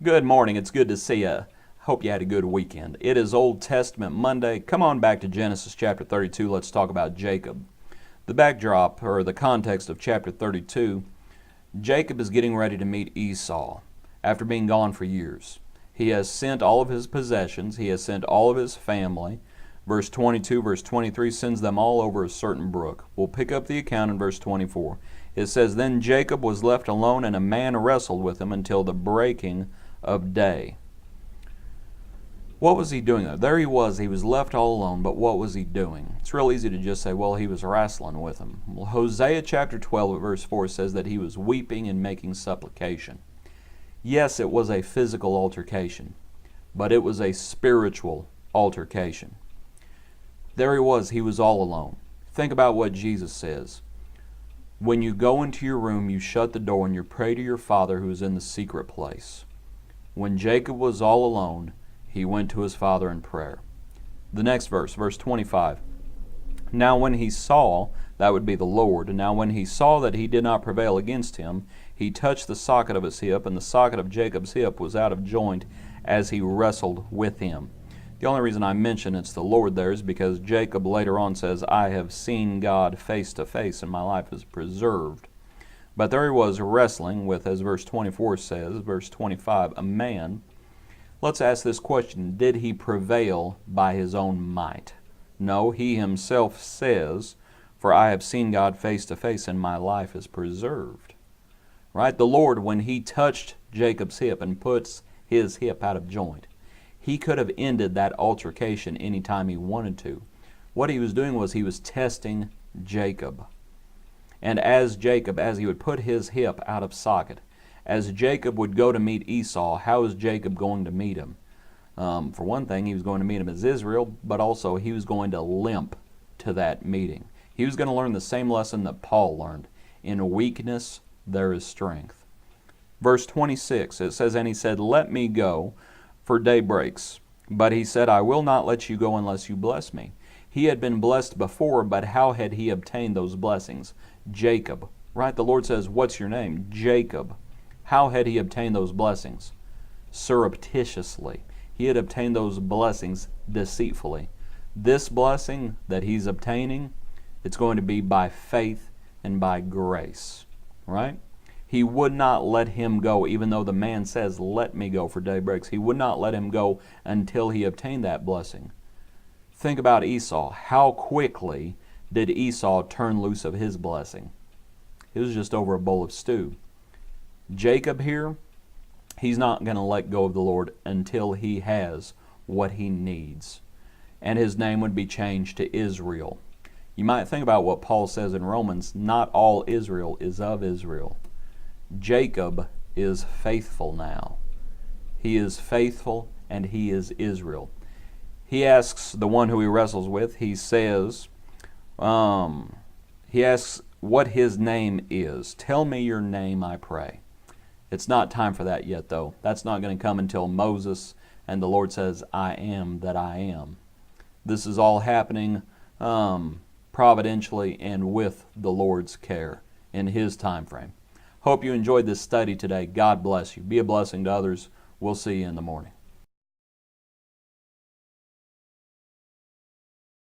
Good morning. It's good to see you. Hope you had a good weekend. It is Old Testament Monday. Come on back to Genesis chapter 32. Let's talk about Jacob. The backdrop, or the context of chapter 32, Jacob is getting ready to meet Esau after being gone for years. He has sent all of his possessions. He has sent all of his family. Verse 22, verse 23 sends them all over a certain brook. We'll pick up the account in verse 24. It says, Then Jacob was left alone, and a man wrestled with him until the breaking of day. What was he doing there? There he was left all alone, but what was he doing? It's real easy to just say, well, he was wrestling with him. Well, Hosea chapter 12 verse 4 says that he was weeping and making supplication. Yes, it was a physical altercation, but it was a spiritual altercation. There he was all alone. Think about what Jesus says. When you go into your room, you shut the door and you pray to your Father who is in the secret place. When Jacob was all alone, he went to his father in prayer. The next verse, verse 25. Now when he saw, that would be the Lord, now when he saw that he did not prevail against him, he touched the socket of his hip, and the socket of Jacob's hip was out of joint as he wrestled with him. The only reason I mention it's the Lord there is because Jacob later on says, I have seen God face to face, and my life is preserved. But there he was wrestling with, as verse 24 says, verse 25, a man. Let's ask this question, did he prevail by his own might? No, he himself says, for I have seen God face to face, and my life is preserved. Right? The Lord, when he touched Jacob's hip and puts his hip out of joint, he could have ended that altercation anytime he wanted to. What he was doing was he was testing Jacob. And as he would put his hip out of socket, as Jacob would go to meet Esau, how is Jacob going to meet him? For one thing, he was going to meet him as Israel, but also he was going to limp to that meeting. He was going to learn the same lesson that Paul learned. In weakness, there is strength. Verse 26, it says, And he said, Let me go, for day breaks. But he said, I will not let you go unless you bless me. He had been blessed before, but how had he obtained those blessings? Jacob, right? The Lord says, what's your name? Jacob. How had he obtained those blessings? Surreptitiously. He had obtained those blessings deceitfully. This blessing that he's obtaining, it's going to be by faith and by grace, right? He would not let him go, even though the man says, let me go, for day breaks. He would not let him go until he obtained that blessing. Think about Esau. How quickly did Esau turn loose of his blessing? It was just over a bowl of stew. Jacob here, he's not going to let go of the Lord until he has what he needs. And his name would be changed to Israel. You might think about what Paul says in Romans, not all Israel is of Israel. Jacob is faithful now. He is faithful and he is Israel. He asks the one who he wrestles with, he says, he asks what his name is. Tell me your name, I pray. It's not time for that yet, though. That's not going to come until Moses and the Lord says, I am that I am. This is all happening providentially and with the Lord's care in his time frame. Hope you enjoyed this study today. God bless you. Be a blessing to others. We'll see you in the morning.